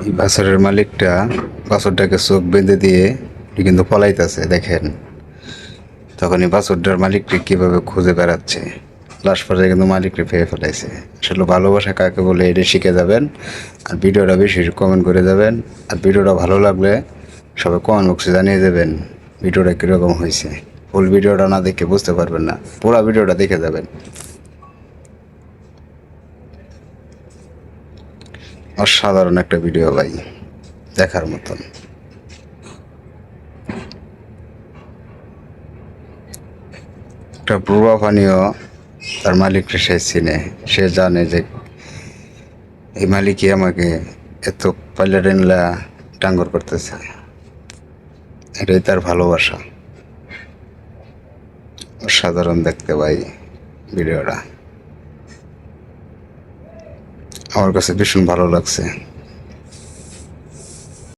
এই বাছরের মালিকটা বাছরটাকে চোখ বেঁধে দিয়ে কিন্তু পলাইতেছে দেখেন। তখন এই বাছরটার মালিককে কিভাবে খুঁজে বেড়াচ্ছে, লাস্ট পর্যায়ে কিন্তু মালিককে পেয়ে ফেলাইছে। আসলে ভালোবাসা কাকে বলে এটা শিখে যাবেন। আর ভিডিওটা বেশি কমেন্ট করে যাবেন। আর ভিডিওটা ভালো লাগলে সবাই কমেন্ট বক্সে জানিয়ে দেবেন ভিডিওটা কীরকম হয়েছে। ফুল ভিডিওটা না দেখে বুঝতে পারবেন না, পুরো ভিডিওটা দেখে যাবেন। অসাধারণ একটা ভিডিও ভাই, দেখার মতন। একটা বুড়া পানীয় তার মালিককে সে চিনে, সে জানে যে এই মালিকই আমাকে এত পাইলারেনলা ডাঙ্গর করতেছে। এটাই তার ভালোবাসা। অসাধারণ দেখতে ভাই ভিডিওটা, আমার কাছে ভীষণ ভালো লাগছে।